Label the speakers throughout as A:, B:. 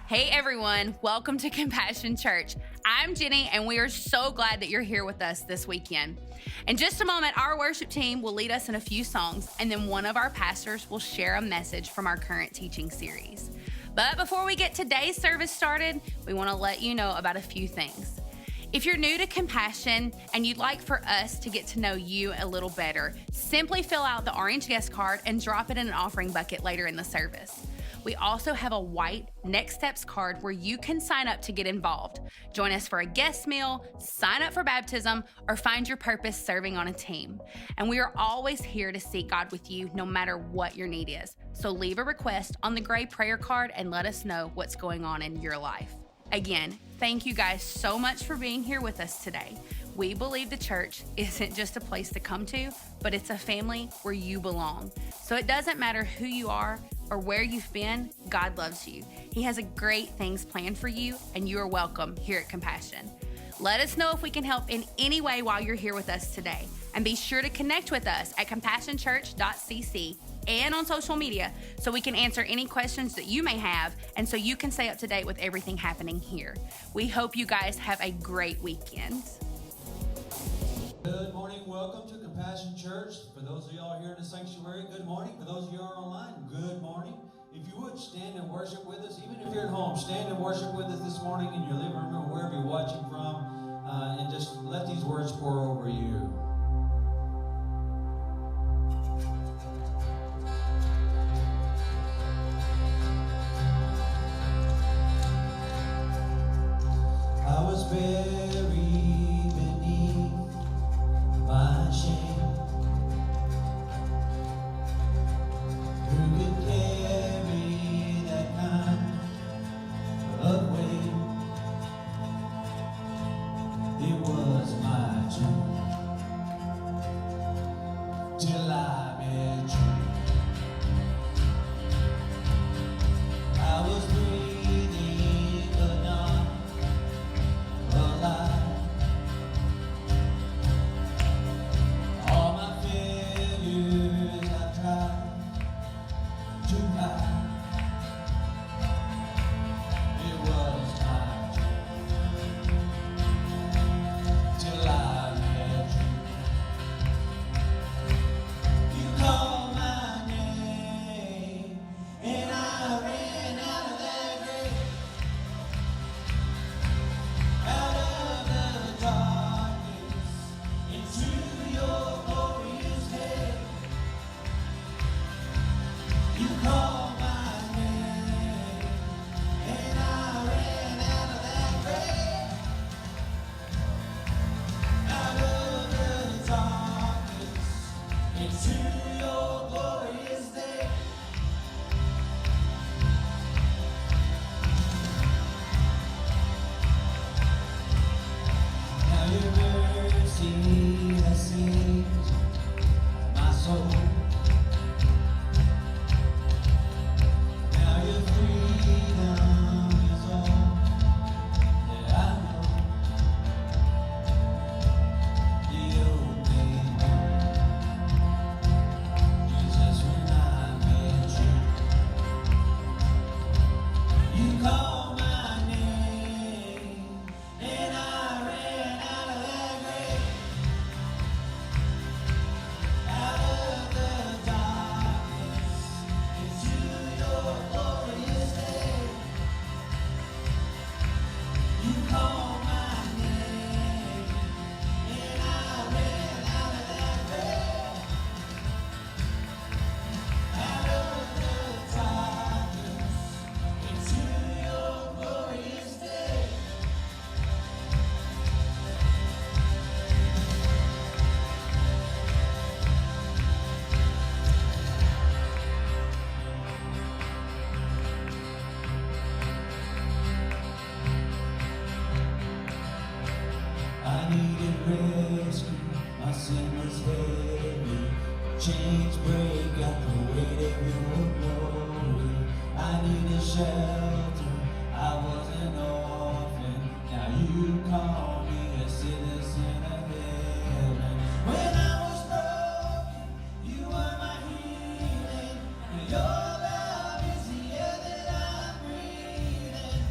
A: Hey everyone, welcome to Compassion Church. I'm Jenny, and we are so glad that you're here with us this weekend. In just a moment, our worship team will lead us in a few songs, and then one of our pastors will share a message from our current teaching series. But before we get today's service started, we want to let you know about a few things. If you're new to Compassion and you'd like for us to get to know you a little better, simply fill out the orange guest card and drop it in an offering bucket later in the service. We also have a white Next Steps card where you can sign up to get involved. Join us for a guest meal, sign up for baptism, or find your purpose serving on a team. And we are always here to seek God with you no matter what your need is. So leave a request on the gray prayer card and let us know what's going on in your life. Again, thank you guys so much for being here with us today. We believe the church isn't just a place to come to, but it's a family where you belong. So it doesn't matter who you are or where you've been, God loves you. He has great things planned for you, and you are welcome here at Compassion. Let us know if we can help in any way while you're here with us today. And be sure to connect with us at compassionchurch.cc and on social media so we can answer any questions that you may have and so you can stay up to date with everything happening here. We hope you guys have a great weekend.
B: Good morning. Welcome to Compassion Church. For those of y'all here in the sanctuary, good morning. For those of you who are online, good morning. If you would stand and worship with us, even if you're at home, stand and worship with us this morning in your living room or wherever you're watching from, and just let these words pour over you. I was buried beneath my shame. Who could carry that kind of weight? It was my tomb till I met you. I was breathing but not alive. All my failures I tried to hide. It was my dream till I met you. You called my name and I ran out of that grave, out of the darkness into your glorious day. You called my name and I ran out of that grave, out of the darkness into your glorious day. Now your mercy has saved my soul. Now your freedom is all that I know. The open door, Jesus, when I met you, you called my name and I ran out of that grave, out of the darkness into your glorious day. You called my name and I ran out of that grave, out of the darkness into your glorious day. I needed rescue, my sin was heavy. Chains break at the weight of your glory. I needed shelter, I was an orphan. Now you call me a citizen of heaven. When I was broken, you were my healing. Your love is the air that I'm breathing.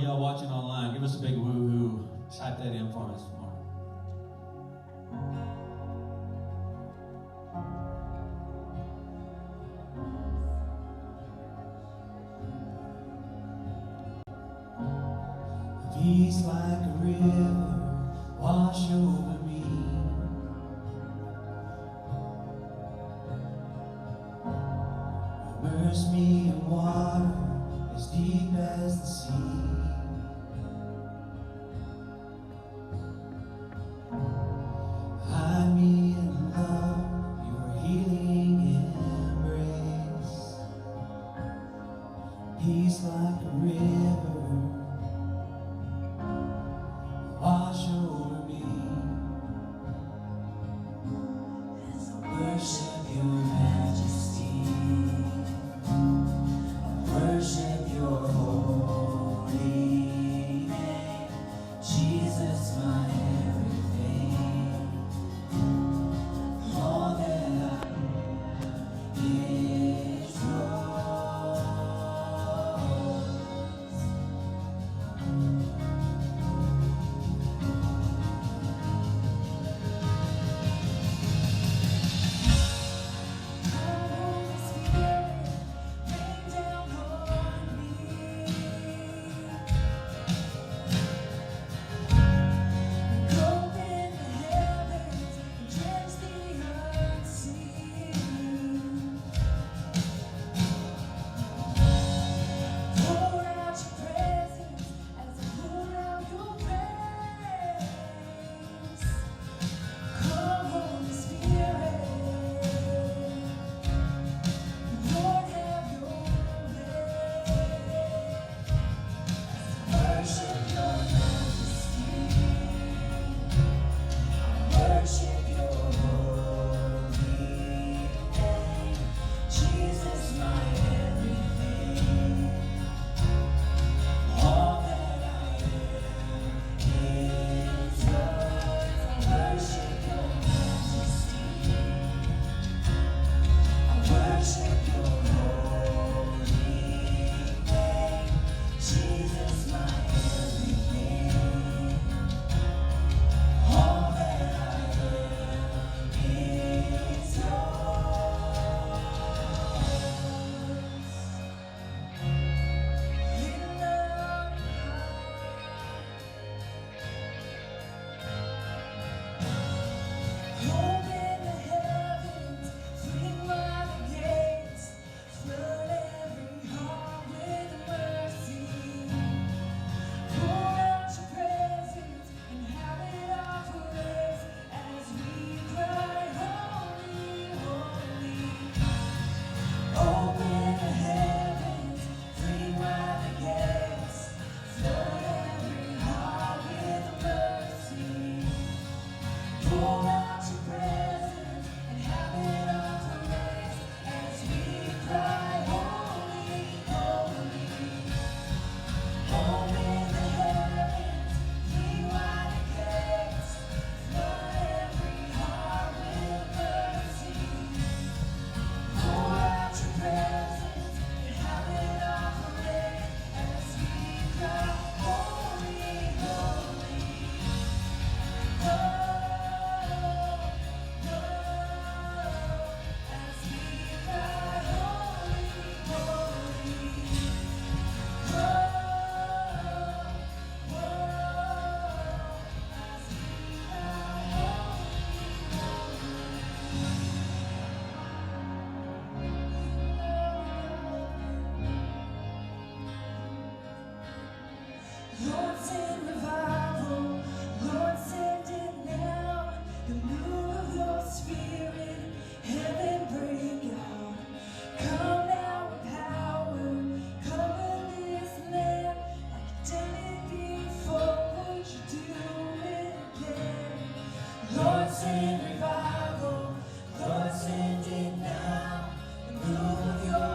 B: y'all watching online, give us a big woo-hoo. Type that in for us. Peace like a river wash over me. Immerse me in water as deep as the sea. Hide me in love, your healing embrace. Peace like a river wash over me. As I worship your majesty, I worship your holy name. Jesus, my everything, all that I am is yours.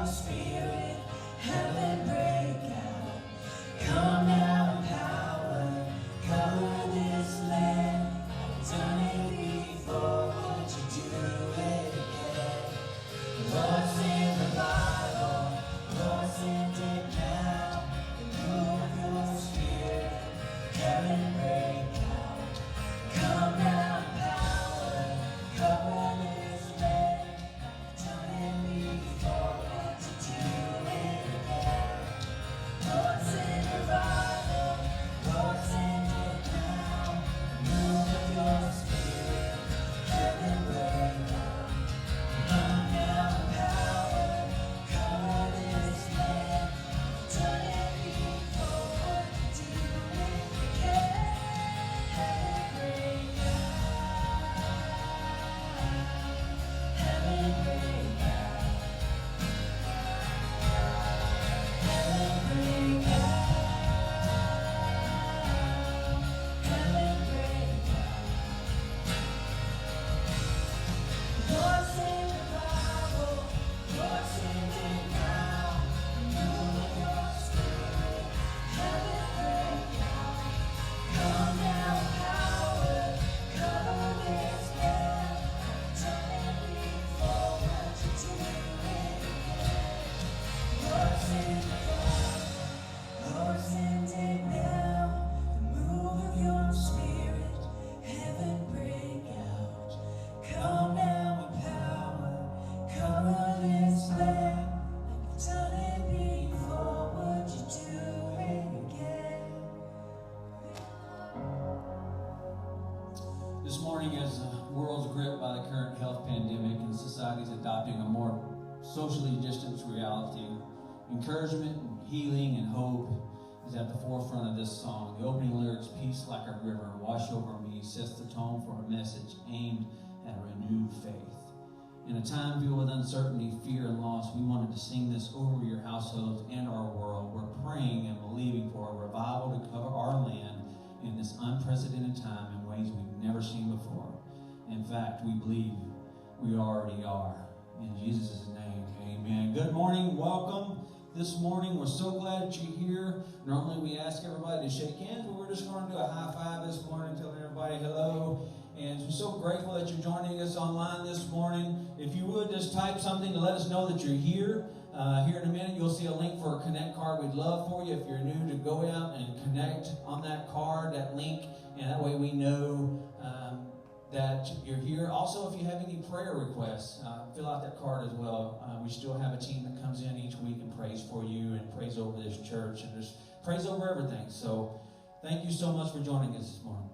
B: Spirit, heaven break out. Come now in power. morning, as the world's gripped by the current health pandemic and society's adopting a more socially distanced reality, encouragement and healing and hope is at the forefront of this song. The opening lyrics, "Peace like a river, wash over me," sets the tone for a message aimed at renewed faith. In a time filled with uncertainty, fear, and loss, we wanted to sing this over your households and our world. We're praying and believing for a revival to cover our land in this unprecedented time in ways we've never seen before. In fact, we believe we already are. In Jesus' name, amen. Good morning. Welcome. This morning, we're so glad that you're here. Normally, we ask everybody to shake hands, but we're just going to do a high five this morning, telling everybody hello. And we're so grateful that you're joining us online this morning. If you would, just type something to let us know that you're here. Here in a minute, you'll see a link for a Connect card. We'd love for you, if you're new, to go out and connect on that card, that link, and that way we know that you're here. Also, if you have any prayer requests, fill out that card as well. We still have a team that comes in each week and prays for you and prays over this church and just prays over everything. So thank you so much for joining us this morning.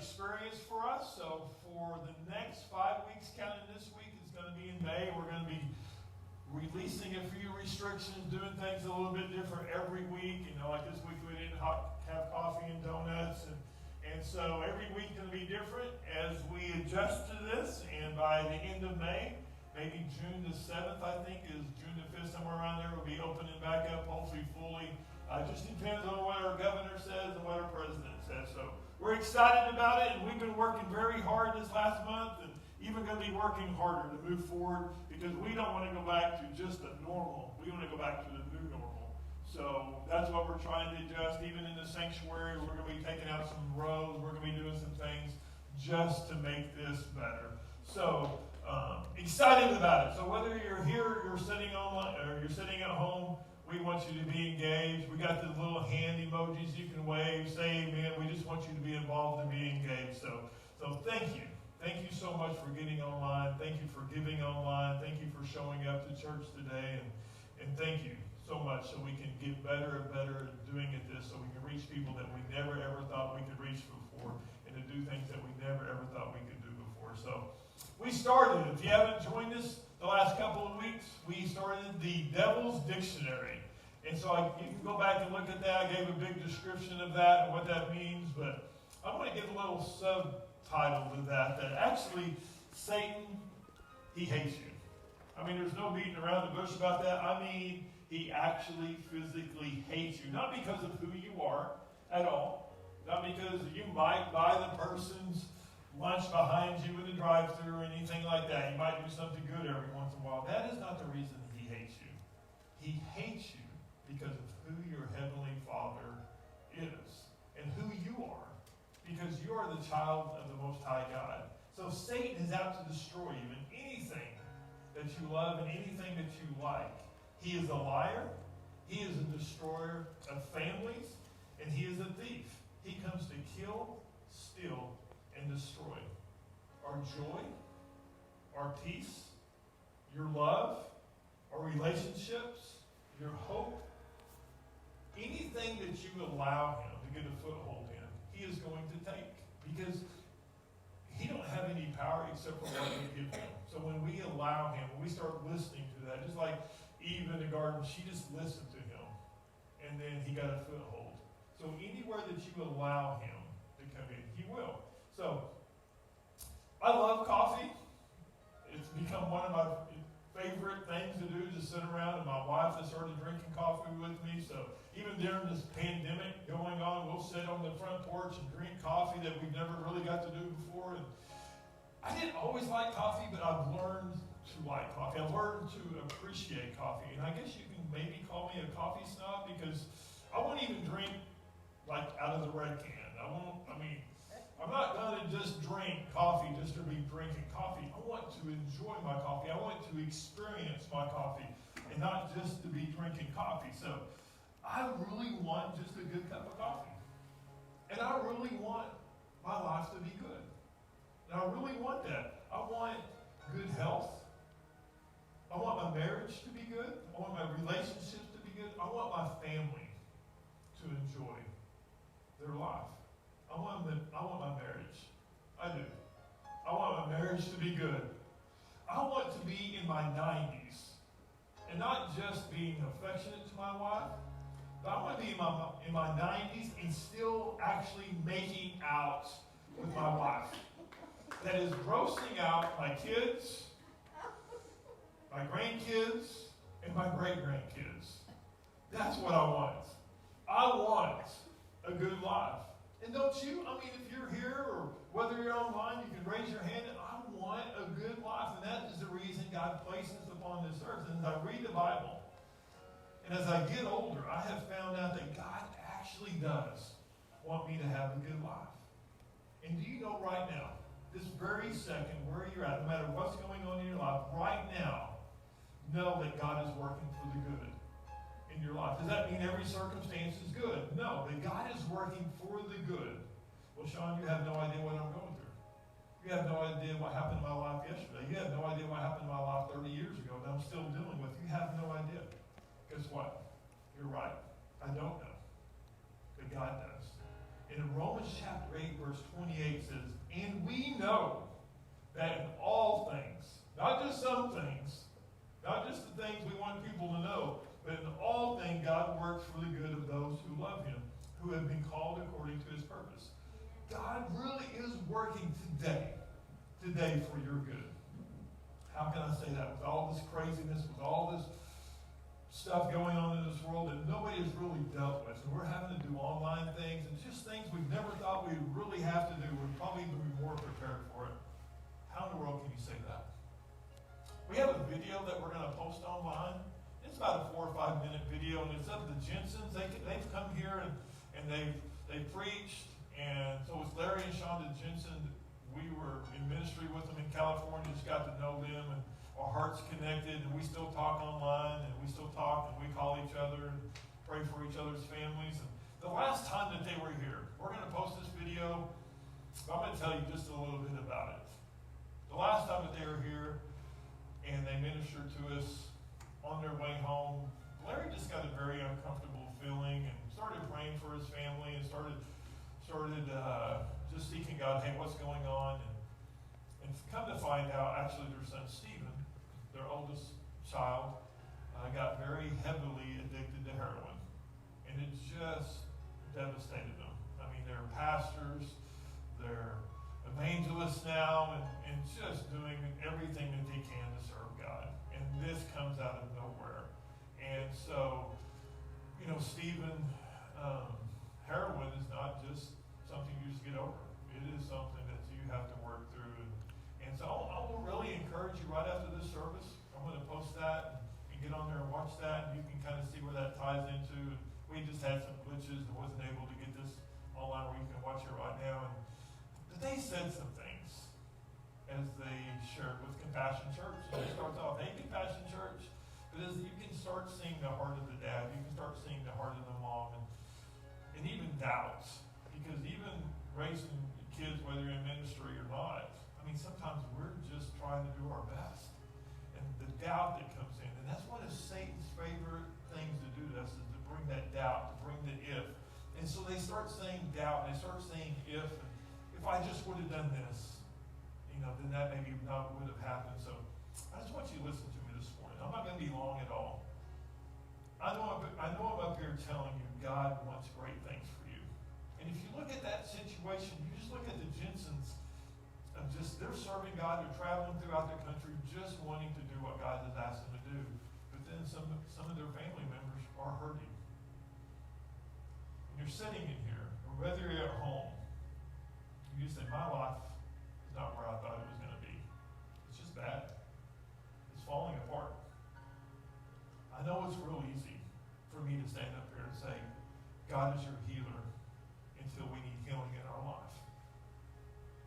C: Experience for us. So for the next 5 weeks, counting this week, it's going to be in May. We're going to be releasing a few restrictions, doing things a little bit different every week. You know, like this week we didn't have coffee and donuts, and so every week going to be different as we adjust to this. And by the end of May, maybe June the 7th, I think, is June the 5th, somewhere around there, we'll be opening back up, hopefully fully. Just depends on what our governor says and what our president says. So we're excited about it, and we've been working very hard this last month, and even going to be working harder to move forward, because we don't want to go back to just a normal. We want to go back to the new normal. So that's what we're trying to adjust. Even in the sanctuary, we're going to be taking out some rows. We're going to be doing some things just to make this better. So excited about it. So whether you're here, you're sitting online, or you're sitting at home, we want you to be engaged. We got the little hand emojis you can wave, say amen. We just want you to be involved and be engaged. So thank you. Thank you so much for getting online. Thank you for giving online. Thank you for showing up to church today. And thank you so much, so we can get better and better at doing it this, so we can reach people that we never ever thought we could reach before, and to do things that we never ever thought we could do before. So we started, if you haven't joined us the last couple of weeks, we started the Devil's Dictionary. And so you can go back and look at that. I gave a big description of that and what that means, but I want to give a little subtitle to that actually Satan, he hates you. I mean, there's no beating around the bush about that. I mean, he actually physically hates you. Not because of who you are at all. Not because you might buy the person's lunch behind you in the drive-thru or anything like that. You might do something good every once in a while. That is not the reason he hates you. He hates you because of who your Heavenly Father is and who you are, because you are the child of the Most High God. So Satan is out to destroy you in anything that you love and anything that you like. He is a liar, he is a destroyer of families, and he is a thief. He comes to kill, steal, and destroy our joy, our peace, your love, our relationships, your hope. Anything that you allow him to get a foothold in, he is going to take, because he don't have any power except for what we give him. So when we allow him, when we start listening to that, just like Eve in the garden, she just listened to him, and then he got a foothold. So anywhere that you allow him to come in, he will. So I love coffee. It's become one of my favorite things to do, just sit around, and my wife has started drinking coffee with me. So even during this pandemic going on, we'll sit on the front porch and drink coffee that we've never really got to do before. And I didn't always like coffee, but I've learned to like coffee. I've learned to appreciate coffee. And I guess you can maybe call me a coffee snob, because I won't even drink like out of the red can. I'm not going to just drink coffee just to be drinking coffee. I want to enjoy my coffee. I want to experience my coffee and not just to be drinking coffee. So I really want just a good cup of coffee. And I really want my life to be good. And I really want that. I want good health. I want my marriage to be good. I want my relationships to be good. I want my family to enjoy their life. I want my marriage. I do. I want my marriage to be good. I want to be in my 90s and not just being affectionate to my wife, but I want to be in my 90s and still actually making out with my wife. That is grossing out my kids, my grandkids, and my great-grandkids. That's what I want. I want a good life. And don't you? If you're here or whether you're online, you can raise your hand. I want a good life. And that is the reason God places upon this earth. And as I read the Bible, and as I get older, I have found out that God actually does want me to have a good life. And do you know right now, this very second, where you're at, no matter what's going on in your life, right now, know that God is working for the good in your life. Does that mean every circumstance is good? No, but God is working for the good. Well, Sean, you have no idea what I'm going through. You have no idea what happened in my life yesterday. You have no idea what happened in my life 30 years ago that I'm still dealing with. You have no idea. Guess what? You're right. I don't know. But God does. And in Romans chapter 8, verse 28 says, and we know that in all things, not just some things, not just the things we want people to know, but in all things, God works for the good of those who love him, who have been called according to his purpose. God really is working today for your good. How can I say that? With all this craziness, with all this stuff going on in this world that nobody has really dealt with, and we're having to do online things, and just things we've never thought we'd really have to do, we're probably going to be more prepared for it. How in the world can you say that? We have a video that we're going to post online. It's about a 4 or 5 minute video, and it's of the Jensens. They've come here and they've preached, and so it's Larry and Shonda Jensen. We were in ministry with them in California, just got to know them, and our hearts connected, and we still talk online, and we still talk, and we call each other and pray for each other's families. And the last time that they were here, we're going to post this video, but I'm going to tell you just a little bit about it. The last time that they were here, and they ministered to us on their way home, Larry just got a very uncomfortable feeling and started praying for his family and started just seeking God, hey, what's going on? And come to find out, actually their son Stephen, their oldest child, got very heavily addicted to heroin. And it just devastated them. They're pastors, they're evangelists now, and just doing everything that they can to serve God. And this comes out of nowhere. And so, Stephen, heroin is not just something you just get over. It is something that you have to work through. And so I will really encourage you right after this service. I'm going to post that and get on there and watch that. And you can kind of see where that ties into. We just had some glitches and wasn't able to get this online where you can watch it right now. But they said some things as they shared with Compassion Church. And it starts off, hey, Compassion Church. But as you can start seeing the heart of the dad, you can start seeing the heart of the mom, and even doubts. Because even raising kids, whether you're in ministry or not, sometimes we're just trying to do our best. And the doubt that comes in, and that's one of Satan's favorite things to do to us, is to bring that doubt, to bring the if. And so they start saying doubt, and they start saying if I just would have done this, then that maybe not would have happened. So I just want you to listen to me this morning. I'm not going to be long at all. I know I'm up here telling you God wants great things for you. And if you look at that situation, you just look at the Jensens, they're serving God, they're traveling throughout the country just wanting to do what God has asked them to do. But then some of their family members are hurting. And you're sitting in here, or whether you're at home, you just say, my life is not where I thought it was going to be. It's just bad. It's falling apart. I know it's real easy for me to stand up here and say, God is your healer. until we need healing in our life.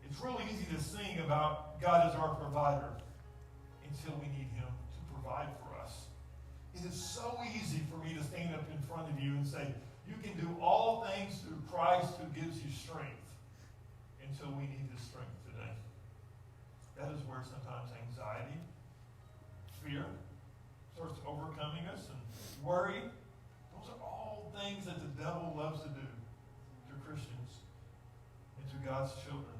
C: It's really easy to sing about God as our provider until we need him to provide for us. It is so easy for me to stand up in front of you and say, you can do all things through Christ who gives you strength, until we need his strength today. That is where sometimes anxiety, fear, starts overcoming us, and worry. Those are all things that the devil loves to do to Christians and to God's children.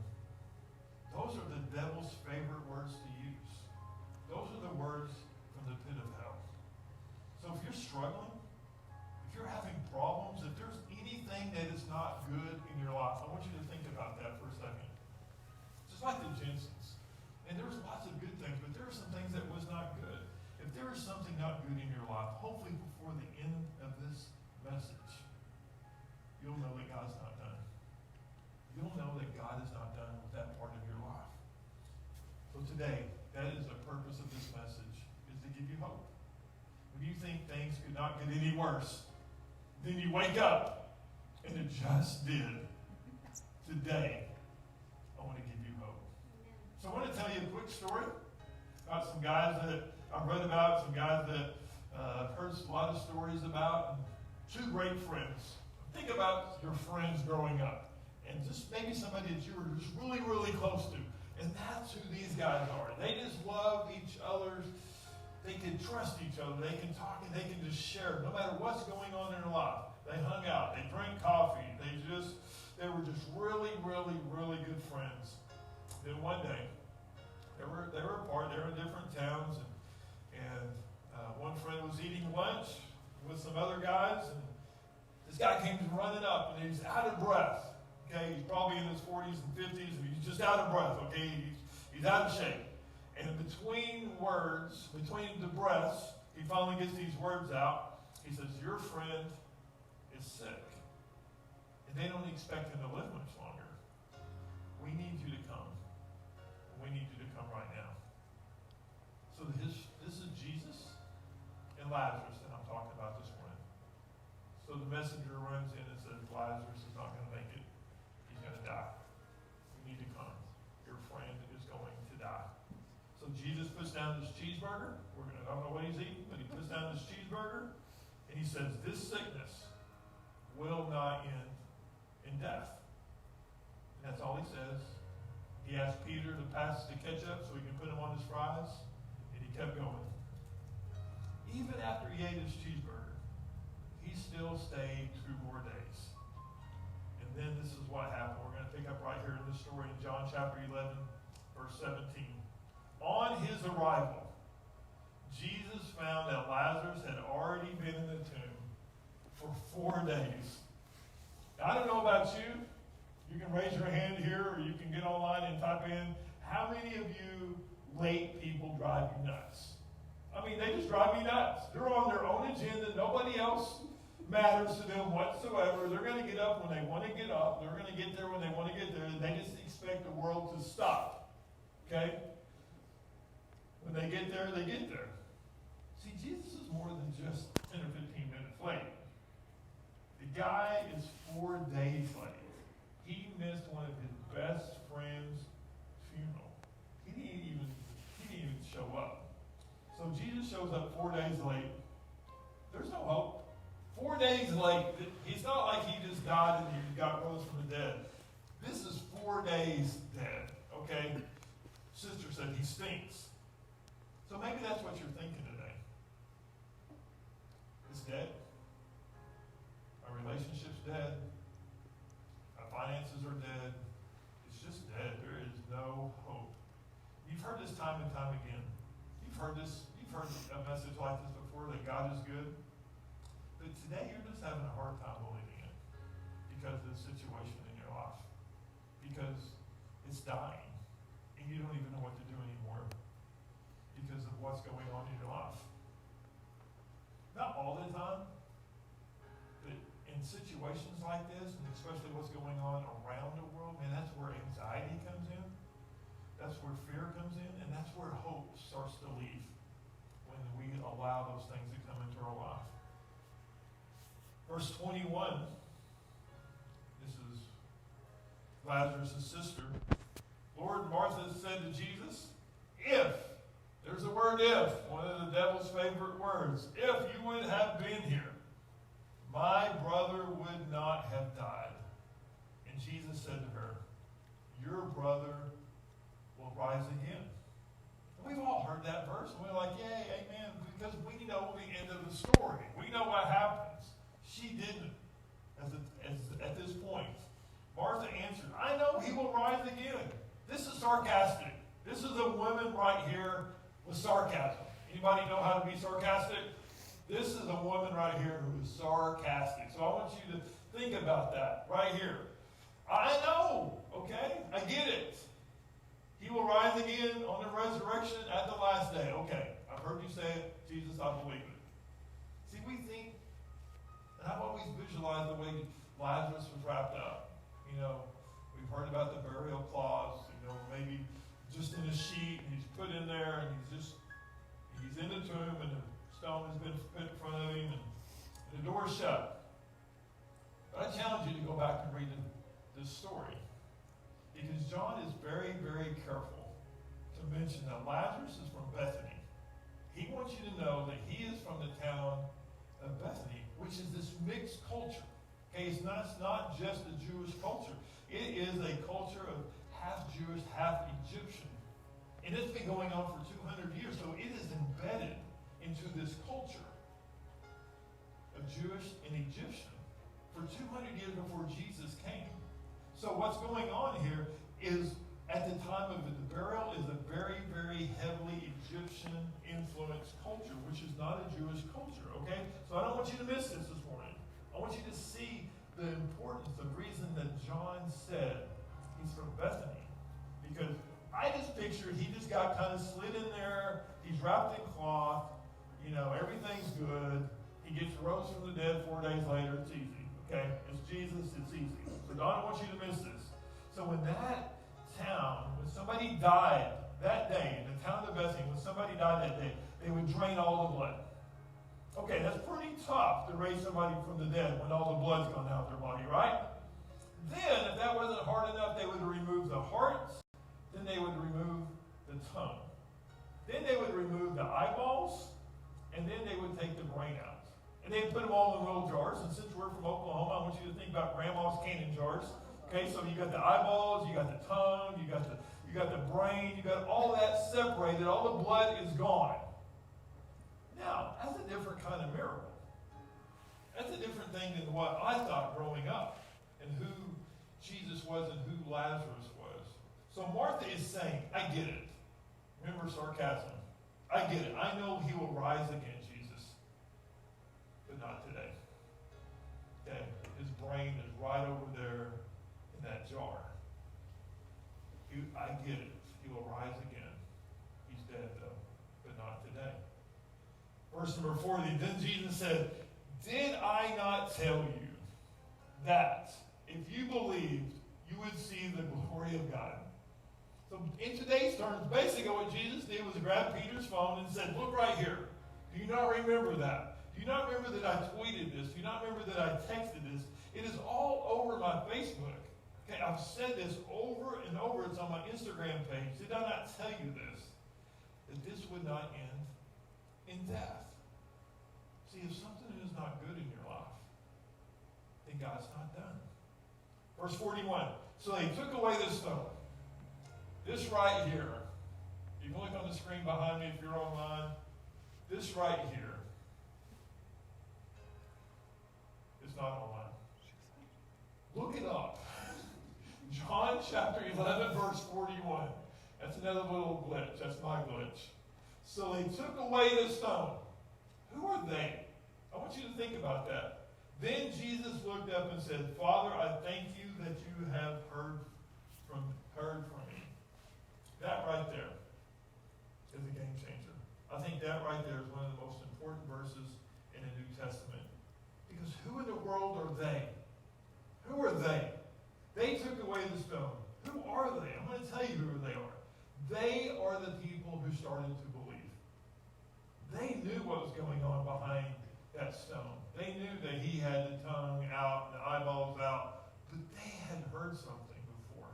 C: Those are the devil's favorite words to use. Those are the words from the pit of hell. So if you're struggling, if you're having problems, if there's anything that is not good in your life, I want you to think about that for a second. Just like the Jensens. And there was lots of good things, but there were some things that was not good. If there is something not good in your life, hopefully before the end of this message, you'll know that God's not done. You'll know that God is not done with that part of your life. So today, that is the purpose of this message, is to give you hope. When you think things could not get any worse, then you wake up, and it just did. Today, I want to give you hope. So I want to tell you a quick story about some guys that I've read about, some guys that I've heard a lot of stories about, and two great friends. Think about your friends growing up, and just maybe somebody that you were just really, really close to. And that's who these guys are. They just love each other. They can trust each other. They can talk and they can just share no matter what's going on in their life. They hung out. They drank coffee. They were just really, really, really good friends. Then one day, they were apart. They were in different towns, and one friend was eating lunch with some other guys, and this guy came running up, and he's out of breath. Okay, he's probably in his 40s and 50s, and he's just out of breath. Okay, he's out of shape. And between the breaths, he finally gets these words out. He says, "Your friend is sick." And they don't expect him to live much longer. We need you to come. We need you to come right now. So this is Jesus and Lazarus that I'm talking about this morning. So the messenger runs in and says, Lazarus is not going to make it. He's going to die. You need to come. Your friend is going to die. So Jesus puts down this cheeseburger. I don't know what he's eating, but he puts down this cheeseburger, and he says, this sickness will not end in death. And that's all he says. He asked Peter to pass the ketchup so he can put them on his fries, and he kept going. Even after he ate his cheeseburger, he still stayed 2 more days. And then this is what happened. We're going to pick up right here in this story in John chapter 11, verse 17. On his arrival, Jesus found that Lazarus had already been in the tomb for 4 days. Now, I don't know about you. You can raise your hand here, or you can get online and type in, how many of you late people drive you nuts? I mean, they just drive me nuts. They're on their own agenda. Nobody else matters to them whatsoever. They're going to get up when they want to get up. They're going to get there when they want to get there. They just expect the world to stop. Okay? When they get there, they get there. See, Jesus is more than just 10 or 15 minutes late. The guy is 4 days late. He missed one of his best friend's funeral. He didn't even show up. So Jesus shows up 4 days late. There's no hope. 4 days late. It's not like he just died and he got rose from the dead. This is 4 days dead. Okay? Sister said he stinks. So maybe that's what you're thinking today. It's dead. Our relationship's dead. Our finances are dead. It's just dead. There is no hope. You've heard this time and time again. You've heard a message like this before, that God is good. But today you're just having a hard time believing it because of the situation in your life. Because it's dying. And you don't even know what to do anymore because of what's going on in your life. Not all the time, but in situations like this, and especially what's going on around the world, man, that's where anxiety comes in. That's where fear comes in, and that's where hope starts to leave when we allow those things to come into our life. Verse 21, this is Lazarus' sister. Lord, Martha said to Jesus, if, there's the word if, one of the devil's favorite words, if you would have been here, my brother would not have died. And Jesus said to her, your brother will rise again. And we've all heard that verse, and we're like, yay, amen, because we know the end of the story. We know what happens. She didn't at this point. Martha answered, I know he will rise again. This is sarcastic. This is a woman right here with sarcasm. Anybody know how to be sarcastic? This is a woman right here who is sarcastic. So I want you to think about that right here. I know, okay? I get it. He will rise again on the resurrection at the last day. Okay, I've heard you say it. Jesus, I believe it. See, we think, and I've always visualized the way Lazarus was wrapped up. You know, we've heard about the burial cloths, you know, maybe just in a sheet, and he's put in there, and he's in the tomb, and the stone has been put in front of him, and the door's shut. But I challenge you to go back and read this story, because John is very, very careful to mention that Lazarus is from Bethany. He wants you to know that he is from the town of Bethany, which is this mixed culture. Okay, it's not just a Jewish culture. It is a culture of half Jewish, half Egyptian. And it's been going on for 200 years, so it is embedded into this culture of Jewish and Egyptian for 200 years before Jesus came. So what's going on here is, at the time of the burial, is a very, very heavily Egyptian-influenced culture, which is not a Jewish culture, okay? So I don't want you to miss this morning. I want you to see the importance, the reason that John said he's from Bethany. Because I just pictured he just got kind of slid in there. He's wrapped in cloth. You know, everything's good. He gets rose from the dead 4 days later. It's easy, okay? It's Jesus. It's easy. So I don't want you to miss this. So when that town, when somebody died that day, in the town of Bethany, when somebody died that day, they would drain all the blood. Okay, that's pretty tough to raise somebody from the dead when all the blood's gone out of their body, right? Then, if that wasn't hard enough, they would remove the hearts. Then they would remove the tongue. Then they would remove the eyeballs. And then they would take the brain out. And they'd put them all in little jars. And since we're from Oklahoma, I want you to think about Grandma's canning jars. Okay, so you got the eyeballs, you got the tongue, you got the brain, you got all that separated. All the blood is gone. Now, that's a different kind of miracle. That's a different thing than what I thought growing up, and who Jesus was and who Lazarus was. So Martha is saying, I get it. Remember sarcasm. I get it. I know he will rise again, Jesus. But not today. Okay? His brain is right over there in that jar. I get it. He will rise again. He's dead, though. But not today. Verse number 40, then Jesus said, did I not tell you that if you believed, you would see the glory of God? So in today's terms, basically what Jesus did was grab Peter's phone and said, look right here. Do you not remember that? Do you not remember that I tweeted this? Do you not remember that I texted this? It is all over my Facebook. Okay, I've said this over and over. It's on my Instagram page. Did I not tell you this? That this would not end in death. See, if something is not good in your life, then God's not done. Verse 41. So they took away the stone. This right here. You can look on the screen behind me if you're online. This right here is not online. Look it up. John chapter 11, verse 41. That's another little glitch. That's my glitch. So they took away the stone. Who are they? I want you to think about that. Then Jesus looked up and said, Father, I thank you that you have heard from me. That right there is a game changer. I think that right there is one of the most important verses in the New Testament. Because who in the world are they? Who are they? They took away the stone. Who are they? I'm going to tell you who they are. They are the people who started to believe. They knew what was going on behind that stone. They knew that he had the tongue out and the eyeballs out, but they had heard something before.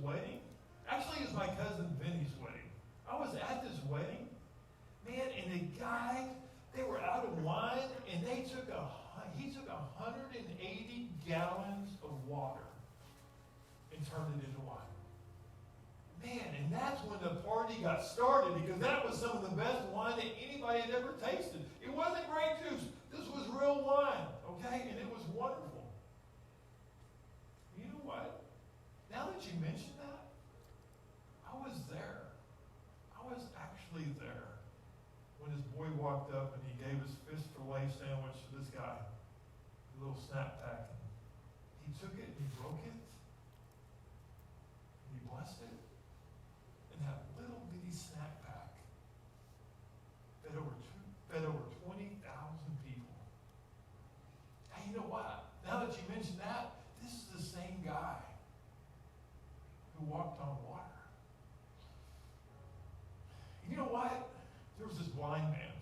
C: wedding. Actually, it was my cousin Vinny's wedding. I was at this wedding, man, and the guy, they were out of wine, and he took 180 gallons of water and turned it into wine. Man, and that's when the party got started, because that was some of the best wine that anybody had ever tasted. It wasn't grape juice. This was real wine, okay? And it was wonderful. You know what? Now that you mention that, I was there. I was actually there when this boy walked up and he gave his fish fillet sandwich to this guy, a little snap pack. And he took it and he broke it, and he blessed it, and that little bitty snack pack fed over 20,000 people. Hey, you know what? Now that you mention that, this is the same guy who walked on water. You know what? There was this blind man.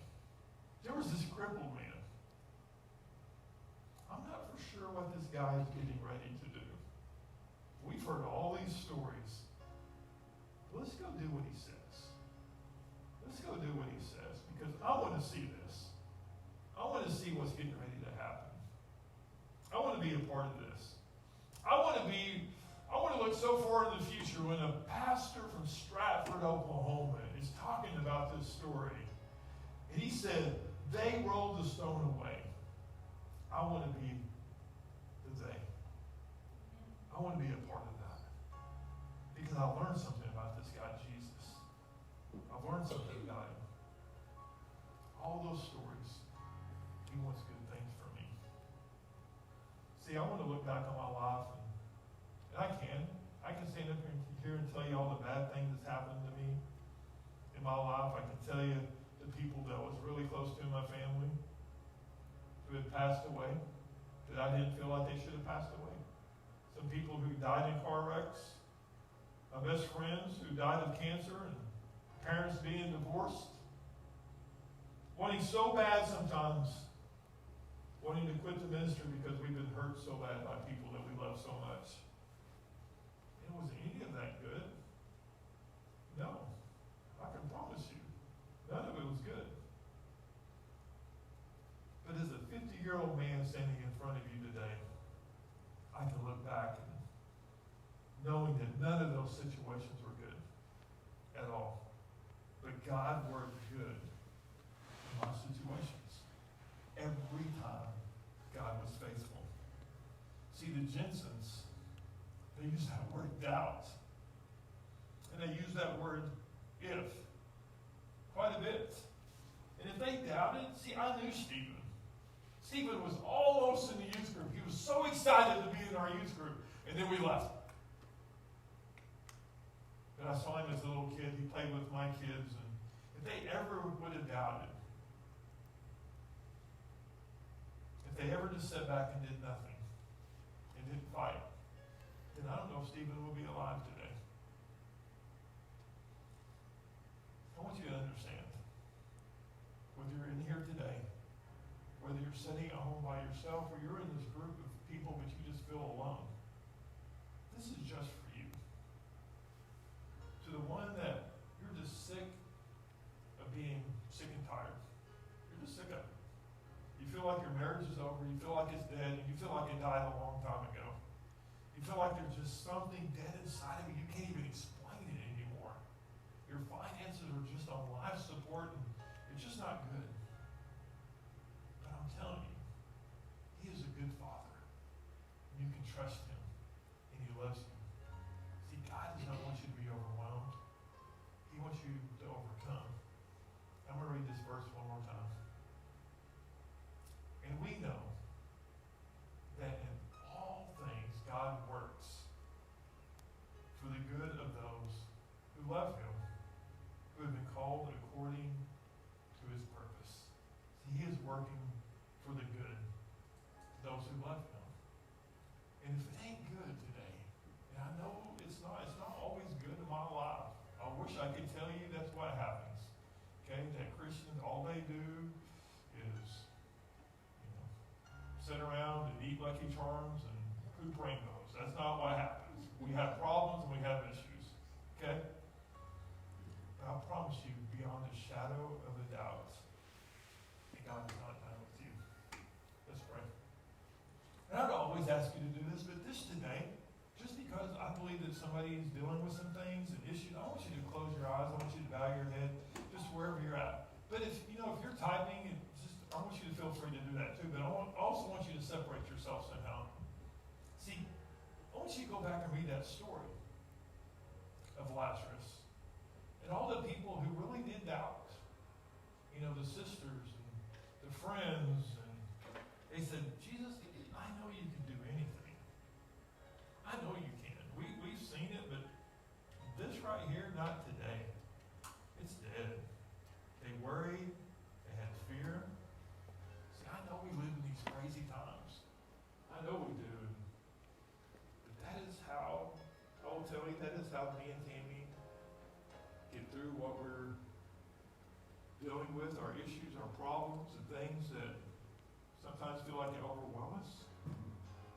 C: There was this crippled man. I'm not for sure what this guy is getting ready to do. We've heard all these stories. Let's go do what he says. Let's go do what he says, because I want to see this. I want to see what's getting ready to happen. I want to be a part of this. I want to look so far in the future when a pastor from Stratford, Oklahoma is talking about this story. And he said, they rolled the stone away. I want to be the they. I want to be a part of that. Because I learned something about this guy, Jesus. I've learned something about him. All those stories, he wants good things for me. See, I want to look back on my life, and I can stand up here and tell you all the bad things that's happened to me in my life. I can tell you the people that was really close to in my family who had passed away, that I didn't feel like they should have passed away. Some people who died in car wrecks. My best friends who died of cancer, and parents being divorced. Wanting so bad sometimes, wanting to quit the ministry because we've been hurt so bad by people that we love so much. And was any of that good? No. I can promise you, none of it was good. But as a 50-year-old man standing in front of you today, I can look back and knowing that none of those situations were good at all. But God worked good in my situations. Every time God was faithful. See, the Jensens, they use that word doubt. And they use that word if quite a bit. And if they doubted, see, I knew Stephen. Stephen was almost in the youth group. He was so excited to be in our youth group. And then we left. And I saw him as a little kid. He played with my kids. And if they ever would have doubted, if they ever just sat back and did nothing and didn't fight, then I don't know if Stephen will be alive today. I want you to understand, whether you're in here today, whether you're sitting at home by yourself or you're in this group of people but you just feel alone, this is just for you. To the one that you're just sick of being sick and tired. You're just sick of it. You feel like your marriage is over, you feel like it's dead, and you feel like it died a long time ago. You feel like there's just something dead inside of you. You can't even explain it anymore. Your finances are just on life support, and it's just not good. But I'm telling you, He is a good Father. And you can trust Him, and He loves you. See, God does not want you to be overwhelmed. He wants you to overcome. I'm going to read this verse one more time. And we know that in all things God works for the good of those who love Him, who have been called according to His purpose. See, He is working for the good of those who love Him. And if it ain't good today, and I know it's not always good in my life. I wish I could tell you that's what happens. Okay, that Christians, all they do is, sit around and eat Lucky Charms and poop rainbows. That's not what happens. We have problems and we have issues. he's dealing with some things and issues, I want you to close your eyes. I want you to bow your head just wherever you're at. But if you're typing, I want you to feel free to do that too. But I also want you to separate yourself somehow. See, I want you to go back and read that story of Lazarus and all the people who really did doubt. The sisters and the friends, and they said, Jesus, I know you can do anything. I know you can. We've seen it, but this right here, not today. It's dead. They worried. They had fear. See, I know we live in these crazy times. I know we do. But that is how, I will tell you, that is how me and Tammy get through what we're dealing with, our issues, our problems, and things that sometimes feel like they overwhelm us.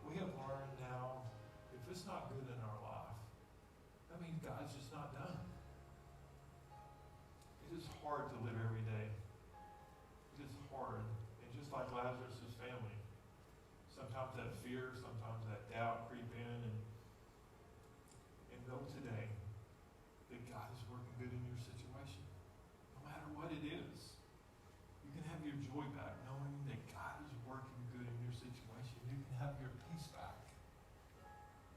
C: We have learned now, if it's not good in our life, that means God's just not done. It is hard to live every day. It is hard. And just like Lazarus' family, sometimes that fear, sometimes that doubt creep in, and know today that God is working good in your situation. No matter what it is, you can have your joy back knowing that God is working good in your situation. You can have your peace back.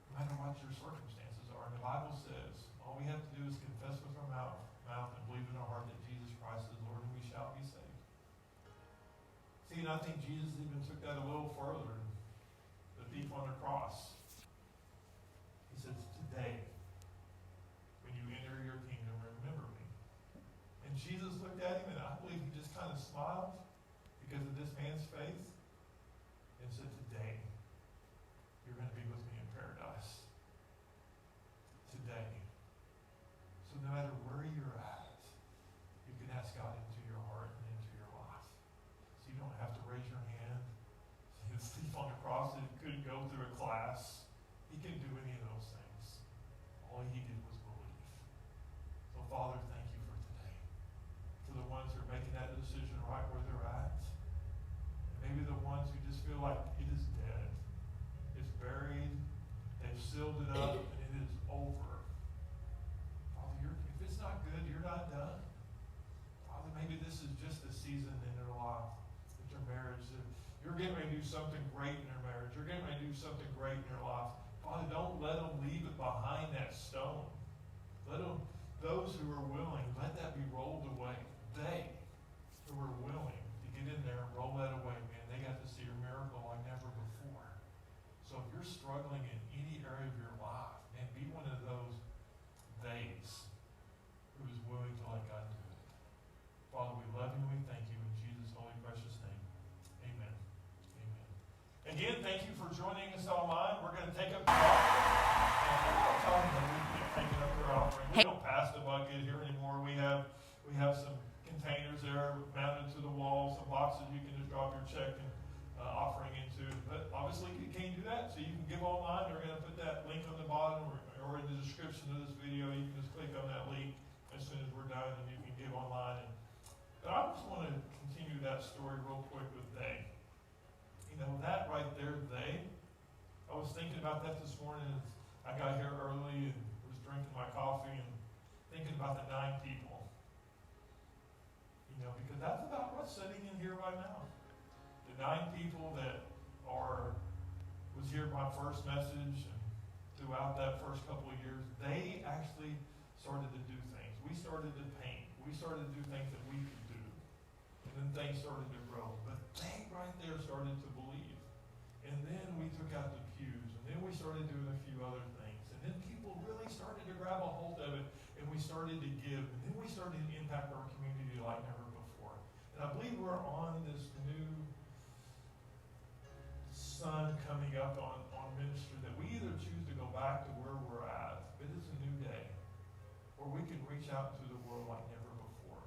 C: No matter what your circumstances are. And the Bible says, all we have to do is confess with our mouth and believe in our heart that Jesus Christ is Lord, and we shall be saved. See, and I think Jesus even took that a little further. The thief on the cross. He says, today, when you enter your kingdom, remember me. And Jesus looked at him, and I believe he just kind of smiled because of this man's faith and said, today, you're going to be with me in paradise. Today. So no matter where you're at, you can ask God into your heart and into your life. So you don't have to raise your hand. The thief on the cross couldn't go through a class. He couldn't do any of those things. All he did was believe. So Father, thank you for today. For the ones who are making that decision right where they're at. And maybe the ones who just feel like it is dead. It's buried. They've sealed it up and it is over. Father, if it's not good, you're not done. Father, maybe this is just a season in their life, with their marriage. You're getting ready to do something great in their marriage. You're getting ready to do something great in their life. Father, don't let them leave it behind that stone. Let them, those who are willing, let that be rolled away. They who are willing to get in there and roll that away, man, they got to see a miracle like never before. So if you're struggling in any area of your life, man, be one of those theys who is willing to let God do it. Father, we love you and we thank you in Jesus' holy precious name. Amen. Amen. Again, thank you for joining us online. We're going to take up the offering. Taking up their offering. We don't pass the bucket here anymore. We have some containers there mounted to the walls, some boxes you can just drop your check and offering into. But obviously you can't do that, so you can give online. We're going to put that link on the bottom or in the description of this video. You can just click on that link as soon as we're done, and you can give online. But I just want to continue that story real quick with they. That right there, they. I was thinking about that this morning as I got here early and was drinking my coffee and thinking about the 9 people. Because that's about what's sitting in here right now. The 9 people that was here my first message, and throughout that first couple of years, they actually started to do things. We started to paint. We started to do things that we could do. And then things started to grow. But they right there started to believe. And then we took out the pews. And then we started doing a few other things. And then people really started to grab a hold of it. And we started to give. And then we started to impact our community like never before. And I believe we're on this new sun coming up on ministry that we either choose to go back to where we're at, but it's a new day, or we can reach out to the world like never before.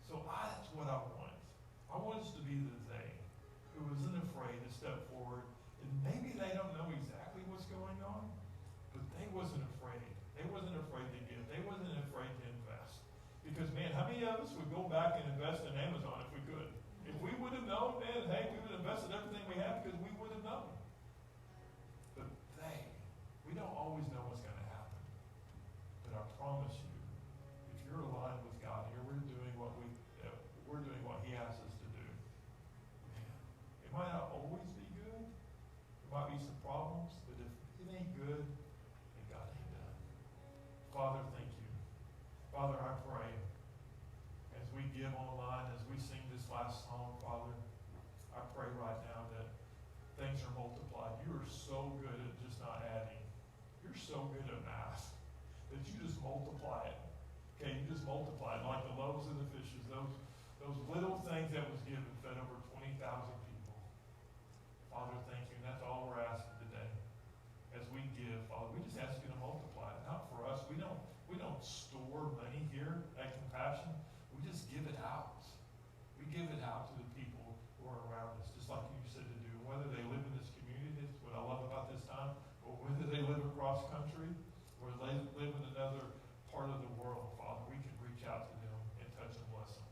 C: So that's what I want. I want us to be the they who isn't afraid to step forward, and maybe they don't know exactly what's going on, but they wasn't afraid. They wasn't afraid to give. They wasn't afraid to invest. Because, man, how many of us would go back and invest in Amazon if we could? If we would have known, man, hey, we would have invested everything we have because we would have known. But we don't always know what's going to happen. I promise you, if you're aligned with God here, we're doing what He asks us to do. Man, it might not always be good. There might be some problems, but if it ain't good, then God ain't done. Father, thank you. Father, I pray as we give online, as we sing this last song, Father, I pray right now that things are multiplied. You are so good at just not adding. You're so good at math that you just multiply it. Okay, you just multiply it like the loaves and the fishes. Those little things that was given fed over 20,000 people. Father, thank you. And that's all we're asking today. As we give, Father, we just ask you to multiply it. Not for us. We don't store money here at Compassion. We just give it out. We give it out to the people who are around us, just like you said to do. Whether they live in this community, that's what I love about this time, or whether they live across country, or they live in another part of the world, Father, we can reach out to them and touch and bless them.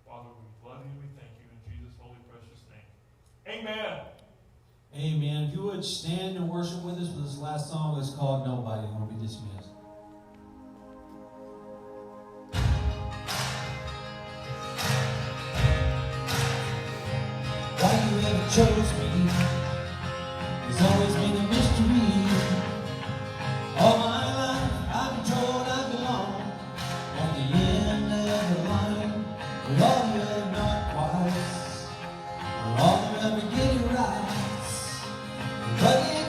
C: Father, we love you and we thank you in Jesus' holy, precious name. Amen.
B: Amen. If you would stand and worship with us for this last song, it's called Nobody, and we'll be dismissed. Why you ever chose me has always been a mystery. All my life I've been told I belong at the end of the line. But all you ever not twice, or all you ever get it right. But it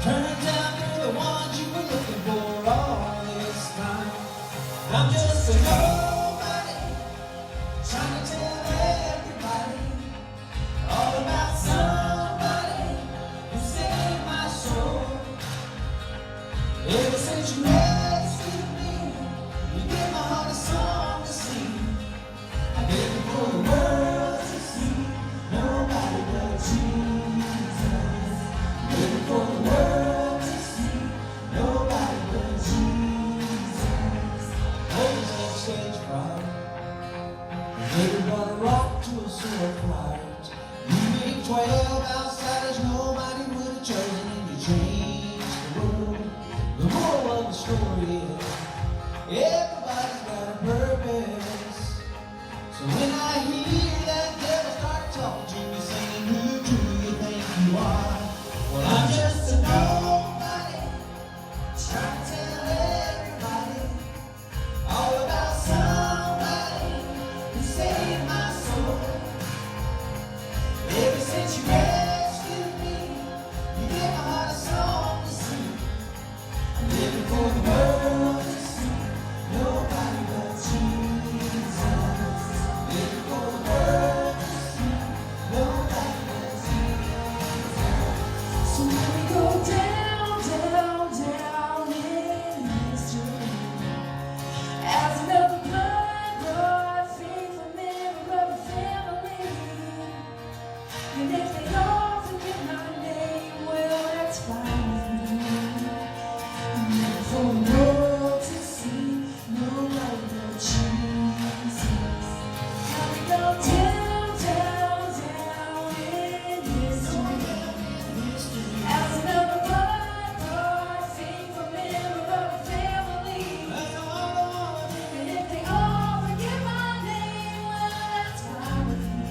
B: turns out you're the ones you were looking for all this time. I'm just a nobody, trying to tell everybody all about somebody who saved my soul. Ever since you rescued me, you gave my heart a song to sing. I gave it for the world to see, nobody but Jesus. Gave it for the world to see, nobody but Jesus. Always on stage fright, everybody rocked to a sword fight. You made 12 outsiders nobody would have chosen, and you changed the world. The moral of the story is everybody's got a purpose. So when I hear that devil start talking to me, saying, who do you think you are? Well, I'm just a nobody, trying to tell everybody all about somebody who saved my soul. Ever since you rescued me, you gave my heart a song to sing. I'm living for the world to see, nobody but Jesus. Living for the world to see, nobody but Jesus.
D: So when we go down, down, down in history, as another blood-brought, faithful member of the family, and if they all forget my name, well, that's fine with me. I'm living for the world to see, nobody but Jesus. Now we go down, down, down in history. As another blood-brought, faithful member of the family, and if they all forget my name, well, that's fine with me.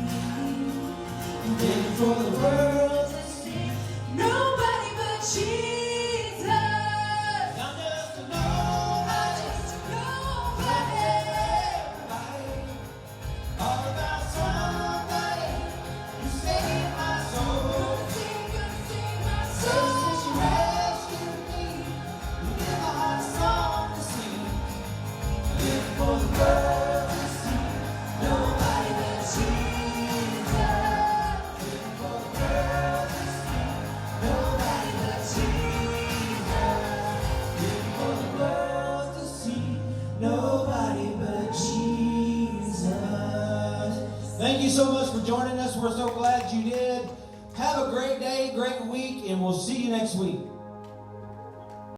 B: Living for the world to see.
D: Nobody but Jesus.
B: I'm just a nobody,
D: Nobody.
B: all about somebody who saved my soul. Ever since you rescued me, you gave my heart a song to sing. Living for the world to see, nobody but Jesus. Living for the world to see, nobody but Jesus. Living for the world to see, nobody but Jesus. Thank you so much for joining us. We're so glad you did. Have a great day, great week, and we'll see you next week.